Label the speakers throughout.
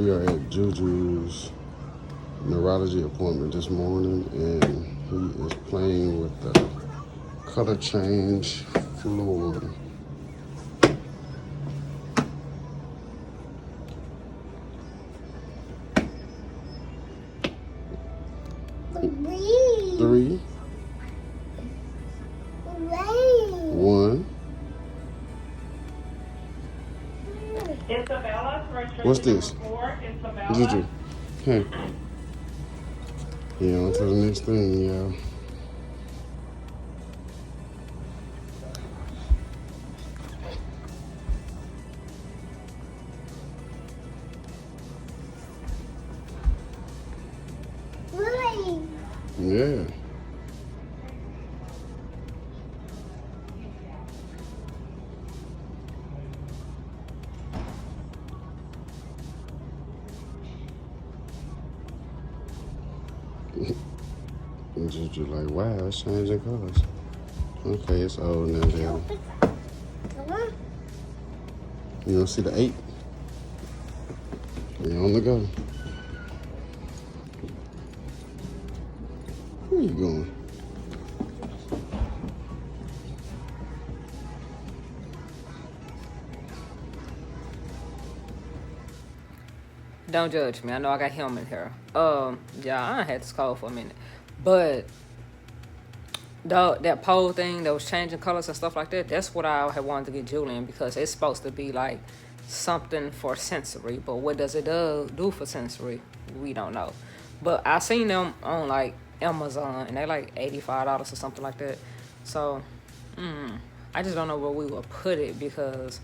Speaker 1: We are at Juju's neurology appointment this morning, and he is playing with the color change floor. Three. 1. What's this? Juju. Hey. Yeah, on to the next thing, y'all. Yeah. Juju like, wow, it's changing colors. Okay, it's old now, Daddy. You don't see the 8? You're on the go. Where you going?
Speaker 2: Don't judge me. I know I got him in here. Yeah, I had this cold for a minute. But that pole thing that was changing colors and stuff like that, that's what I had wanted to get Julian, because it's supposed to be like something for sensory. But what does it do for sensory? We don't know. But I seen them on like Amazon, and they're like $85 or something like that. So I just don't know where we would put it, because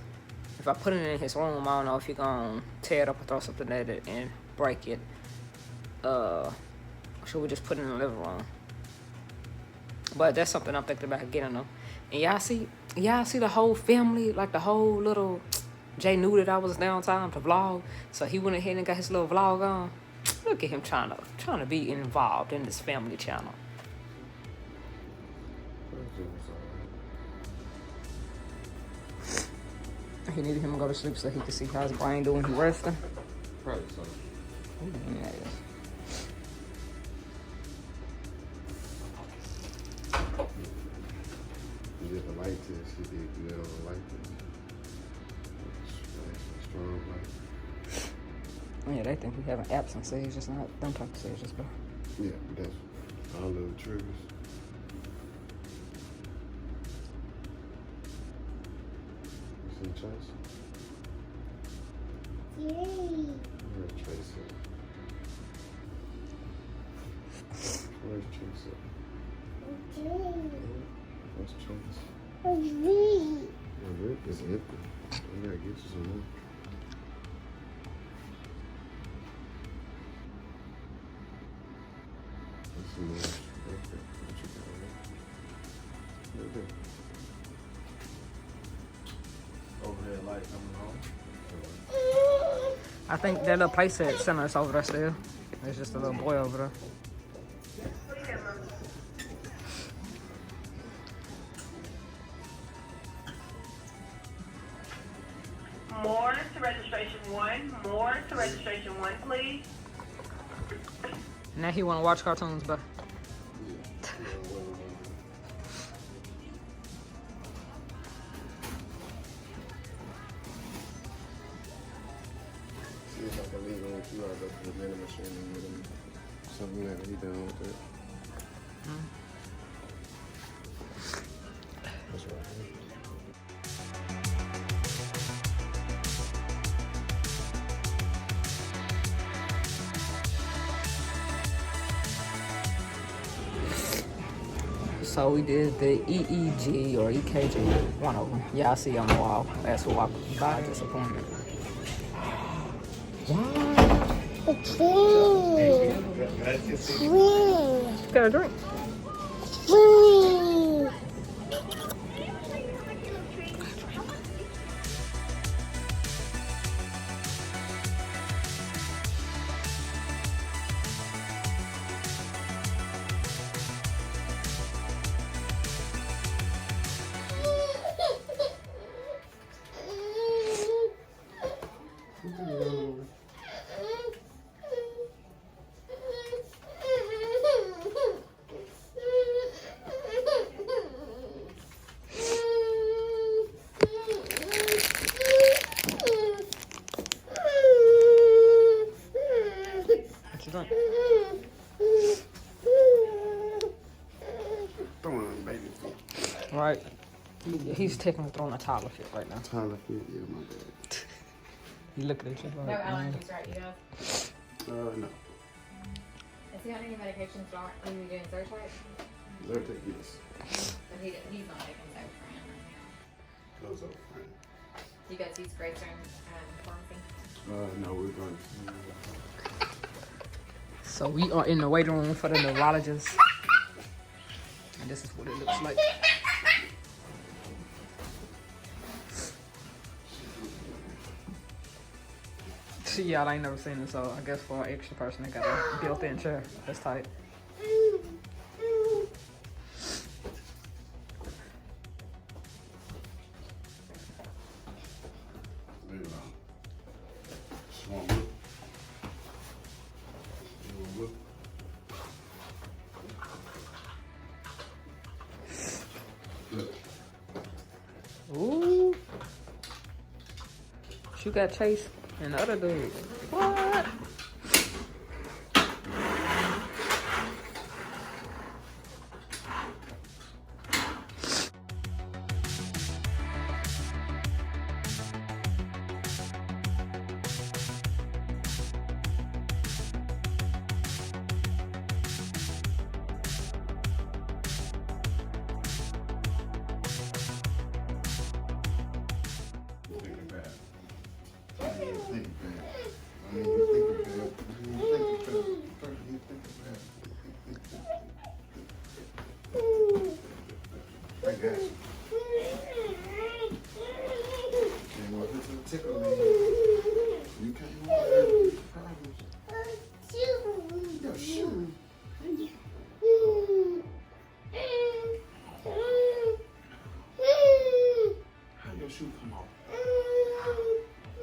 Speaker 2: if I put it in his room, I don't know if he's gonna tear it up or throw something at it and break it. Should we just put it in the living room? But that's something I'm thinking about getting them. And y'all see the whole family, like the whole little. Jay knew that I was downtime to vlog, so he went ahead and got his little vlog on. Look at him trying to be involved in this family channel. He needed him to go to sleep so he could see how his brain doing. He resting.
Speaker 1: Probably so.
Speaker 2: Yeah.
Speaker 1: You did the light test. He did good on the light test. Strong light.
Speaker 2: Yeah, they think we have an absence seizure. It's not them type of seizures, but.
Speaker 1: Yeah, that's all the triggers. See Tracy? Where's Tracy? Where's Tracy? What's Tracy? My rib is empty. I gotta get you some more. Let's see more. Okay, what you got there? Okay. Overhead light coming on.
Speaker 2: I think that little playset center is over there still. There's just a little boy over there.
Speaker 3: More to registration 1. More to registration 1, please.
Speaker 2: Now he want to watch cartoons, but.
Speaker 1: See if I can leave it with you. I'll go to the vending machine and get him something that he done with it. That's right.
Speaker 2: So we did the EEG or EKG, one of them. Yeah, I see on the wall. That's who walked by disappointment. Got a drink. Yeah, he's technically throwing a toddler fit right now.
Speaker 1: Tyler fit, yeah, my bad.
Speaker 2: He looking at you like,
Speaker 4: No allergies, right, you guys?
Speaker 1: No.
Speaker 4: Has he got any medications when you're doing Zyrtec?
Speaker 1: Zyrtec, yes.
Speaker 4: But he's not taking Zyrtec right now.
Speaker 1: Those are fine.
Speaker 4: Do you guys use Greystone pharmacy?
Speaker 1: No, we're going to.
Speaker 2: So we are in the waiting room for the neurologist. And this is what it looks like. See, y'all ain't never seen it, so I guess for an extra person, they got a built-in chair. That's tight. Ooh. You got Chase and the other dude. What?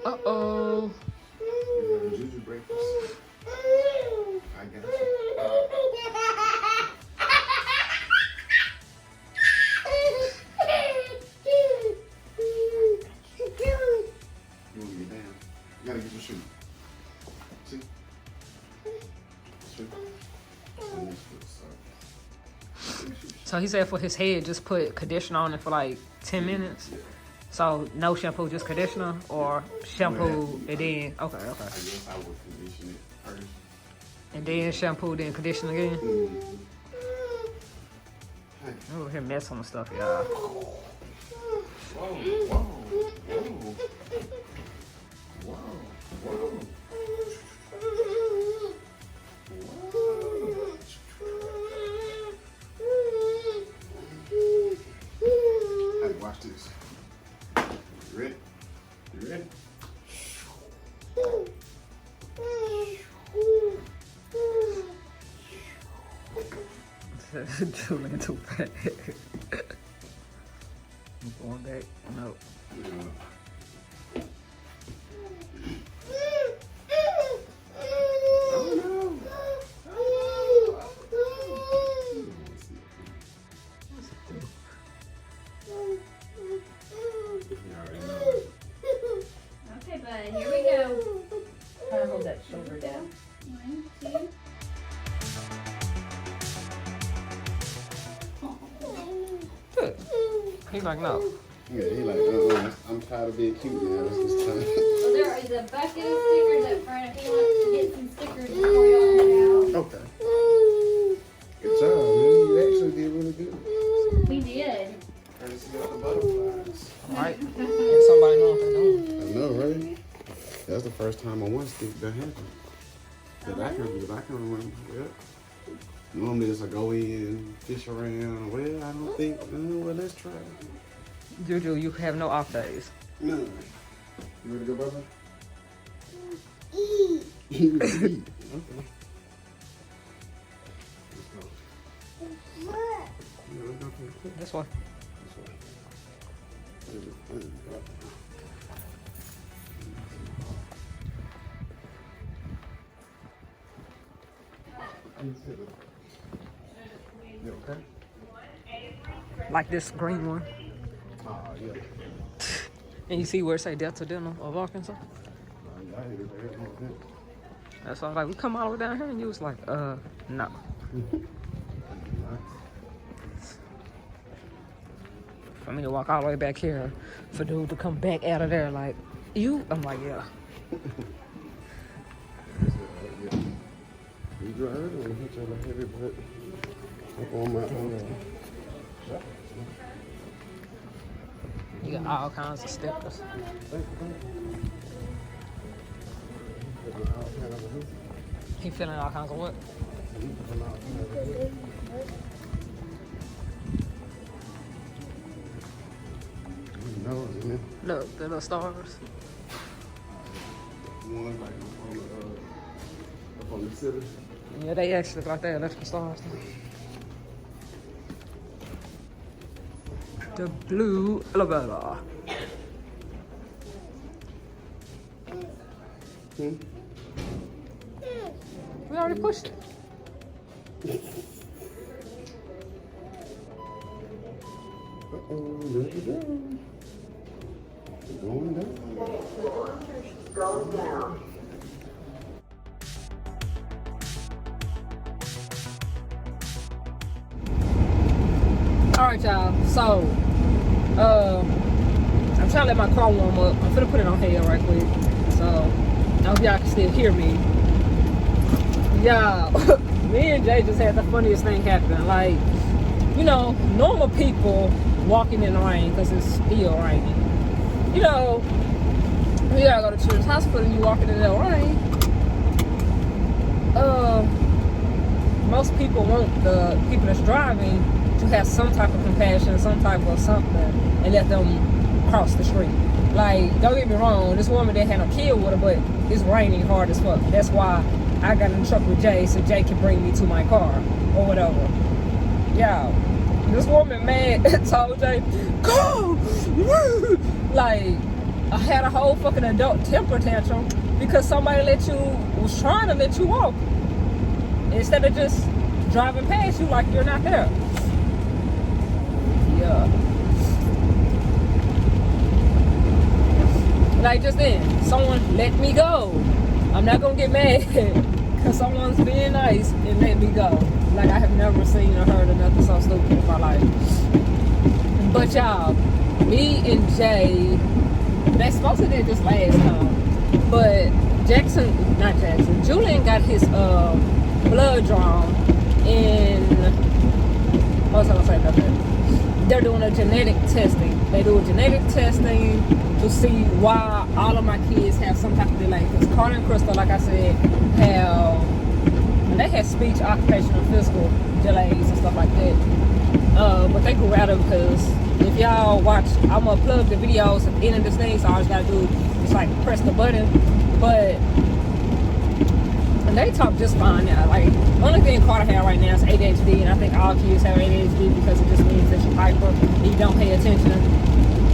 Speaker 2: Uh-oh.
Speaker 1: Did you break this? I got you. You want to get down? You gotta get your shoe. See? Shoe. And this foot,
Speaker 2: So he said for his head, just put conditioner on it for like 10 minutes.
Speaker 1: Yeah.
Speaker 2: So no shampoo, just conditioner, or shampoo and then okay.
Speaker 1: I guess I would condition it first.
Speaker 2: And then shampoo, then condition again.
Speaker 1: Mm-hmm. Hey.
Speaker 2: I'm over here messing with stuff, y'all.
Speaker 1: Whoa, whoa, whoa. Whoa, whoa. Hey, watch this. You ready? You ready?
Speaker 2: Julian too fat. I'm going back. No.
Speaker 1: Yeah.
Speaker 4: Okay, bud, here we go. Try to hold that shoulder down. 1, 2.
Speaker 2: Good. He's like, no.
Speaker 1: Yeah, he like, I'm tired of being cute now. It's just time.
Speaker 4: Well, there is a bucket of stickers up front if you want to get some stickers before y'all head out.
Speaker 1: Okay. Good job, man. You actually did really good.
Speaker 4: We did.
Speaker 1: Courtesy of the butterflies.
Speaker 2: All right. And somebody know what they're doing.
Speaker 1: I know, right? That's the first time on one stick that happened. That I can remember. Yep. Normally it's I go in, fish around. Well, I don't think. Well, let's try it.
Speaker 2: Juju, you have no off days.
Speaker 1: No. You ready to go, Bubba? Eat. You ready to eat? Okay. Let's go. Yeah, let's go to the cook.
Speaker 2: This one.
Speaker 1: This way. You okay?
Speaker 2: Like this green one.
Speaker 1: Yeah.
Speaker 2: And you see where it say Delta Dental of Arkansas?
Speaker 1: I hear it.
Speaker 2: That's all. Like, we come all the way down here, and you was like, no. for me to walk all the way back here, for dude to come back out of there like, you? I'm like, yeah.
Speaker 1: You drive it or hit your heavy butt up on my
Speaker 2: You got all kinds of stickers. He feeling all kinds of what? Look, the little stars.
Speaker 1: One like up on the city.
Speaker 2: Yeah, they actually look like they're electrical stars. The blue elevator. We already pushed it.
Speaker 1: Uh-oh, there we go. Going down. Going down.
Speaker 2: Alright, y'all. So, I'm trying to let my car warm up. I'm finna put it on here right quick. So, I hope y'all can still hear me. Y'all, me and Jay just had the funniest thing happen. Like, you know, normal people walking in the rain because it's still raining. You know, you gotta go to Children's Hospital and you walking in the rain. Most people want the people that's driving to have some type of compassion, some type of something, and let them cross the street. Like, don't get me wrong, this woman didn't have no kid with her, but it's raining hard as fuck. That's why I got in the truck with Jay so Jay can bring me to my car or whatever. Yeah, this woman mad told Jay, go! Like, I had a whole fucking adult temper tantrum because somebody was trying to let you walk instead of just driving past you like you're not there. Yeah. Like just then, someone let me go. I'm not gonna get mad because someone's being nice and let me go. Like I have never seen or heard of nothing so stupid in my life. But y'all, me and Jay, they supposed to did this last time, but Julian got his blood drawn in, what was I gonna say about that? They're doing a genetic testing. They do a genetic testing to see why all of my kids have some type of delay. Because Carter and Crystal, like I said, they had speech, occupational, physical delays and stuff like that. But they grew out of it because if y'all watch, I'm gonna plug the videos at the end of this thing, so all you gotta do is like press the button. But and they talk just fine now. Like, the only thing Carter has right now is ADHD, and I think all kids have ADHD because it just means that you're hyper and you don't pay attention,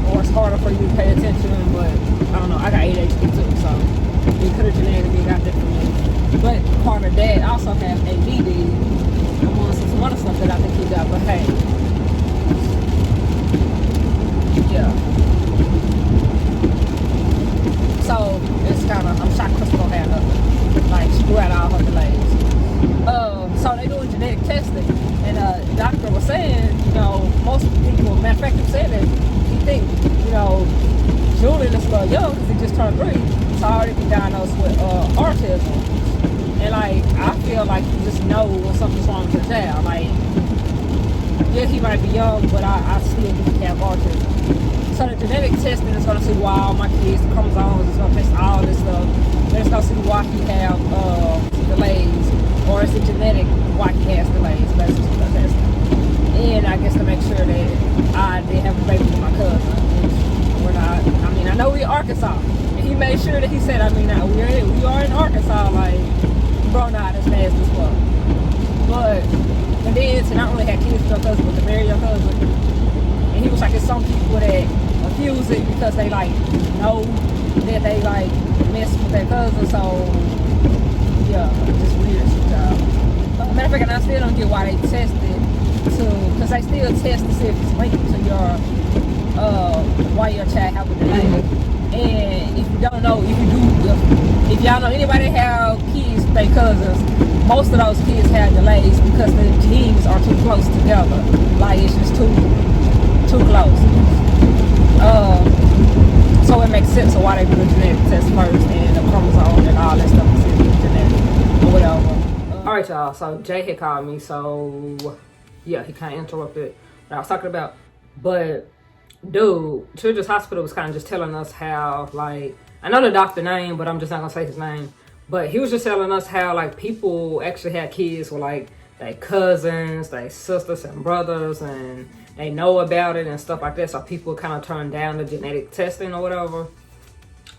Speaker 2: or it's harder for you to pay attention. But I don't know, I got ADHD too, so it could have genetically got that for me. But Carter's dad also has ADD, among some other stuff that I think he got. But hey, yeah. So it's kind of, I'm shocked Crystal had nothing. Like, she grew out all her delays. So they doing genetic testing, and the doctor was saying, you know, most people, matter of fact, he said that he think, you know, Julian is still young because he just turned 3, so already been diagnosed with autism. And like, I feel like you just know when something's wrong with your child. Like, yeah, he might be young, but I still think he have autism. So the genetic testing is going to see why all my kids, the chromosomes, it's going to test all this stuff. Then it's going to see why he have delays, or is it genetic why he has delays, basically what they're testing. And I guess to make sure that I did have a baby with my cousin. We're not, I mean, I know we're Arkansas. And he made sure that he said, I mean, we are in Arkansas, like, bro, not as fast as fuck. But, and then to not only have kids with your cousin, but to marry your cousin. And he was like, there's some people that abuse it because they like know that they like mess with their cousin, so yeah, just weird stuff. Matter of fact, I still don't get why they test it because they still test to see if it's linked to your why your child have a delay. And if you don't know, if y'all know anybody that have kids with their cousins, most of those kids have delays because the genes are too close together. Like it's just too too close. So it makes sense of why they do the genetic test first and the chromosome and all that stuff is genetic or whatever. All right, y'all. So Jay had called me. So yeah, he kind of interrupted what I was talking about. But dude, Children's Hospital was kind of just telling us how, like, I know the doctor name, but I'm just not gonna say his name. But he was just telling us how, like, people actually had kids with, like, their cousins, their sisters and brothers, and they know about it and stuff like that. So people kind of turn down the genetic testing or whatever.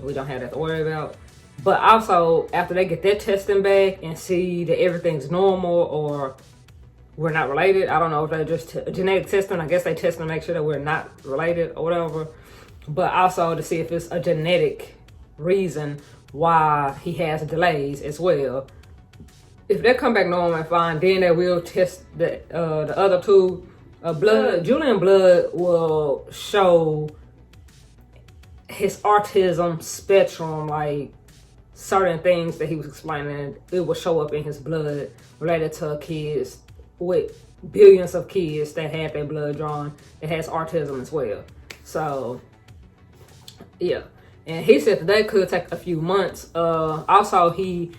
Speaker 2: We don't have that to worry about. But also, after they get that testing back and see that everything's normal or we're not related, I don't know if they're just genetic testing. I guess they test to make sure that we're not related or whatever. But also to see if it's a genetic reason why he has delays as well. If they come back normal and fine, then they will test the other two. Blood, Julian blood will show his autism spectrum, like certain things that he was explaining. It will show up in his blood related to kids with billions of kids that had their blood drawn that has autism as well. So yeah, and he said that could take a few months. Also, he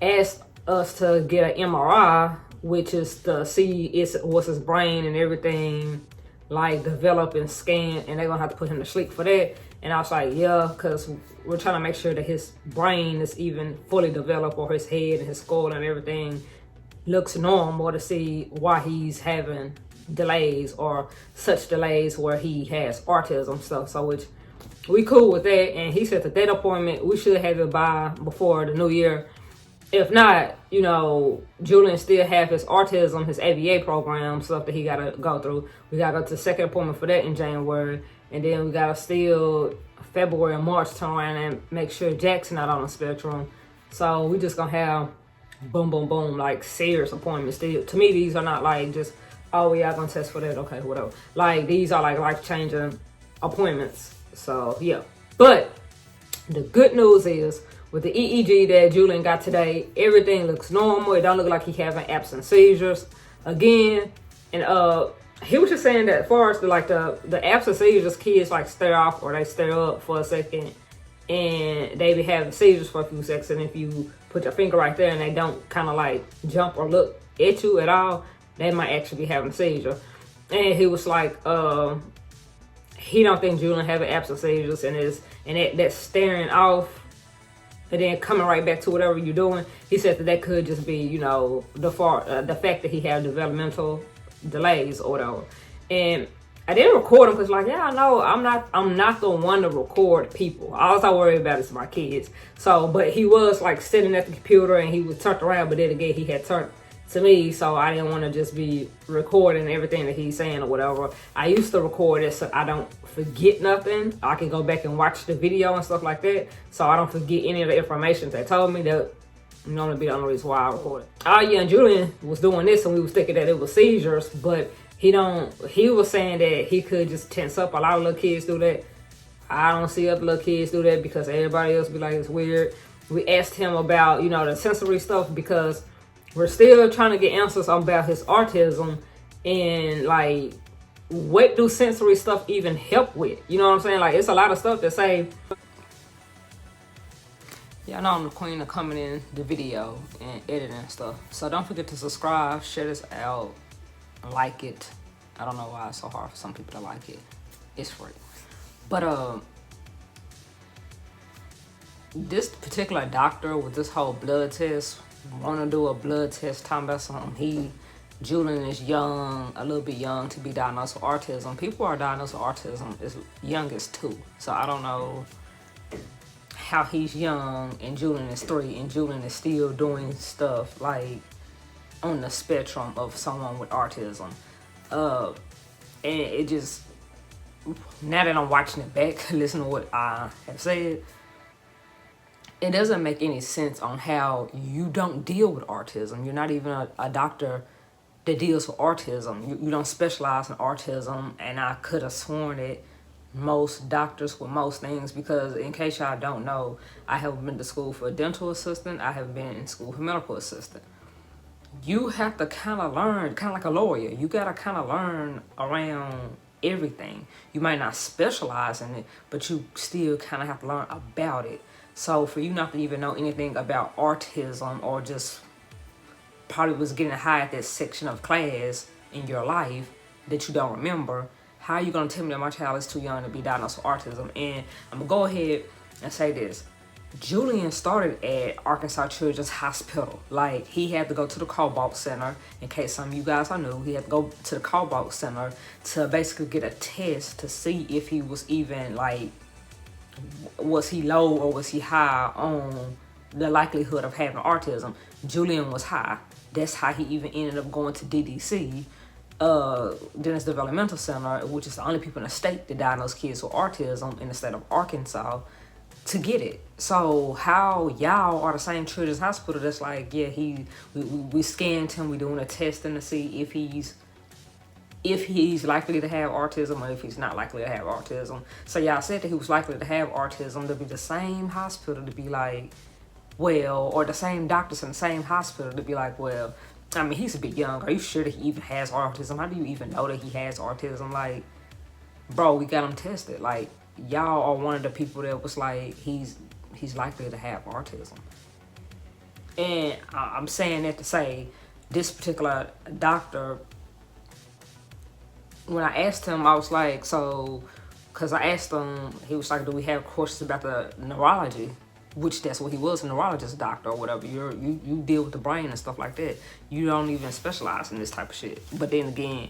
Speaker 2: asked us to get an MRI, which is to see what's his brain and everything like develop and scan, and they're gonna have to put him to sleep for that. And I was like, yeah, because we're trying to make sure that his brain is even fully developed, or his head and his skull and everything looks normal, to see why he's having delays or such delays where he has autism stuff. So which we cool with that. And he said that appointment we should have it by before the new year. If not, you know, Julian still have his autism, his ABA program stuff that he gotta go through. We gotta go to the second appointment for that in January, and then we gotta still February and March turn around and make sure Jaxon not on the spectrum. So we just gonna have boom, boom, boom, like serious appointments. Still, to me, these are not like just, oh, we are gonna test for that, okay, whatever. Like these are like life-changing appointments. So yeah, but the good news is, with the EEG that Julian got today, everything looks normal. It don't look like he having absent seizures again. And he was just saying that as far as the absent seizures, kids like stare off or they stare up for a second and they be having seizures for a few seconds. And if you put your finger right there and they don't kind of like jump or look at you at all, they might actually be having a seizure. And he was like, he don't think Julian having absent seizures, and that staring off and then coming right back to whatever you're doing. He said that could just be, you know, the fact that he had developmental delays or whatever. And I didn't record him because, like, yeah, I know I'm not the one to record people. All I worry about is my kids. So, but he was like sitting at the computer and he was turned around, but then again he had turned to me, so I didn't want to just be recording everything that he's saying or whatever. I used to record it so I don't forget nothing. I can go back and watch the video and stuff like that, so I don't forget any of the information they told me. That normally be the only reason why I record it. Oh yeah, and Julian was doing this and we was thinking that it was seizures, but he was saying that he could just tense up. A lot of little kids do that. I don't see other little kids do that because everybody else be like, it's weird. We asked him about, you know, the sensory stuff because we're still trying to get answers about his autism and like, what do sensory stuff even help with? You know what I'm saying? Like, it's a lot of stuff to say. Yeah, I know I'm the queen of coming in the video and editing and stuff. So don't forget to subscribe, share this out, like it. I don't know why it's so hard for some people to like it. It's free. But this particular doctor with this whole blood test want to do a blood test talking about something. Julian is young, a little bit young to be diagnosed with autism. People are diagnosed with autism as young as 2. So I don't know how he's young and Julian is 3 and Julian is still doing stuff like on the spectrum of someone with autism. And it just, now that I'm watching it back, listen to what I have said, it doesn't make any sense on how you don't deal with autism. You're not even a doctor that deals with autism. You don't specialize in autism, and I could have sworn that most doctors with most things, because in case y'all don't know, I have been to school for a dental assistant. I have been in school for medical assistant. You have to kind of learn, kind of like a lawyer. You got to kind of learn around everything. You might not specialize in it, but you still kind of have to learn about it. So for you not to even know anything about autism, or just probably was getting high at that section of class in your life that you don't remember, how are you going to tell me that my child is too young to be diagnosed with autism? And I'm going to go ahead and say this. Julian started at Arkansas Children's Hospital. Like, he had to go to the Cobalt Center. In case some of you guys are new, he had to go to the Cobalt Center to basically get a test to see if he was even, like, was he low or was he high on the likelihood of having autism. Julian was high. That's how he even ended up going to DDC, Dennis Developmental Center, which is the only people in the state that diagnose kids with autism in the state of Arkansas, to get it. So how y'all are the same children's hospital that's like, yeah, we scanned him, we doing a testing to see if he's likely to have autism or if he's not likely to have autism. So y'all said that he was likely to have autism, to be the same hospital to be like, well, or the same doctors in the same hospital to be like, well, I mean, he's a bit young. Are you sure that he even has autism? How do you even know that he has autism? Like, bro, we got him tested. Like, y'all are one of the people that was like, he's likely to have autism. And I'm saying that to say, this particular doctor, when I asked him, I was like, so, because I asked him, he was like, do we have questions about the neurology? Which that's what he was, a neurologist doctor or whatever. You deal with the brain and stuff like that. You don't even specialize in this type of shit. But then again,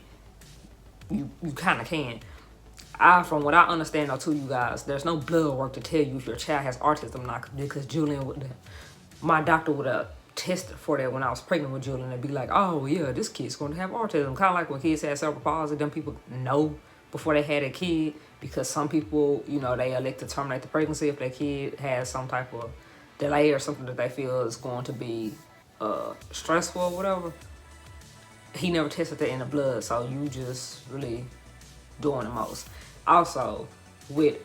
Speaker 2: you kind of can. From what I understand though, too, you guys, there's no blood work to tell you if your child has autism or not, because Julian my doctor would have tested for that when I was pregnant with Julian and be like, oh yeah, this kid's going to have autism. Kind of like when kids have cerebral palsy, them people know before they had a kid, because some people, you know, they elect to terminate the pregnancy if their kid has some type of delay or something that they feel is going to be stressful or whatever. He never tested that in the blood, so you just really doing the most. Also, with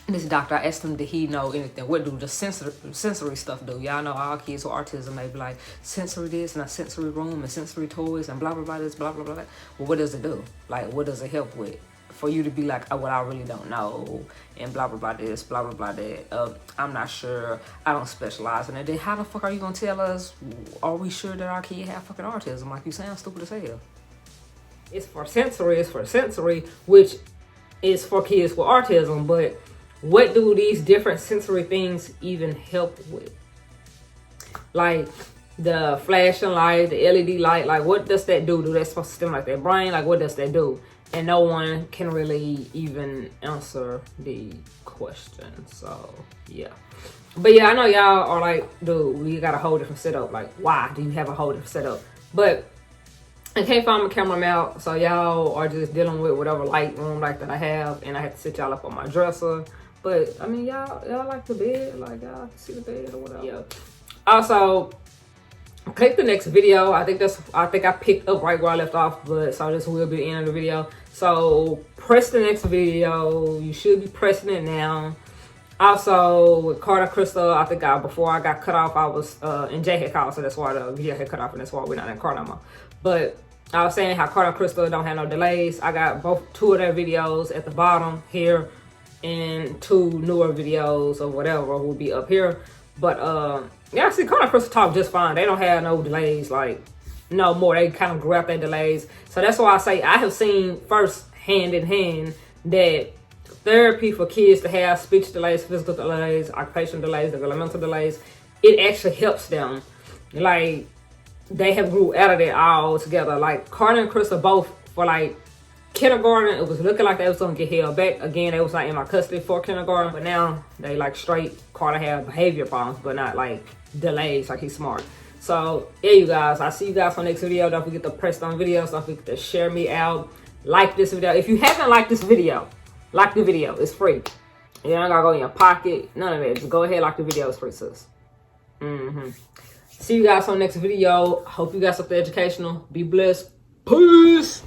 Speaker 2: this doctor, I asked him, did he know anything? What do the sensory stuff do? Y'all know all kids with autism, they be like, sensory this and a sensory room and sensory toys and blah, blah, blah, this, blah, blah, blah. Well, what does it do? Like, what does it help with? For you to be like, oh, well, I really don't know, and blah, blah, blah, this, blah, blah, blah, that. I'm not sure. I don't specialize in it. Then how the fuck are you going to tell us, are we sure that our kid have fucking autism? Like, you sound stupid as hell. It's for sensory, which is for kids with autism, but what do these different sensory things even help with? Like the flashing light, the LED light, like what does that do? Do that supposed to stimulate their brain? Like what does that do? And no one can really even answer the question. So yeah. But yeah, I know y'all are like, dude, we got a whole different setup. Like, why do you have a whole different setup? But I can't find my camera mount, so y'all are just dealing with whatever light room like that I have, and I had to sit y'all up on my dresser. But I mean, y'all like the bed, like y'all can see the bed or whatever. Yeah. Also, click the next video. I think I picked up right where I left off, but so this will be the end of the video. So press the next video. You should be pressing it now. Also, with Carter Crystal, I think before I got cut off, I was in Jay had called, so that's why the video had cut off, and that's why we're not in Carter no more. But I was saying how Carter Crystal don't have no delays. I got two of their videos at the bottom here, and 2 newer videos or whatever will be up here. But yeah, see, Carter Crystal talk just fine. They don't have no delays, like no more. They kind of grew out their delays. So that's why I say I have seen first hand in hand that therapy for kids to have speech delays, physical delays, occupational delays, developmental delays, it actually helps them. Like, they have grew out of it all together. Like, Carter and Chris are both for like kindergarten. It was looking like they was gonna get held back. Again, they was not in my custody for kindergarten, but now they like straight. Carter have behavior problems, but not like delays, like he's smart. So yeah, you guys, I'll see you guys on the next video. Don't forget to press on videos. Don't forget to share me out. Like this video. If you haven't liked this video, like the video. It's free. You don't gotta go in your pocket. None of that. Just go ahead, like the video. It's free, sis. See you guys on the next video. Hope you guys are educational. Be blessed. Peace.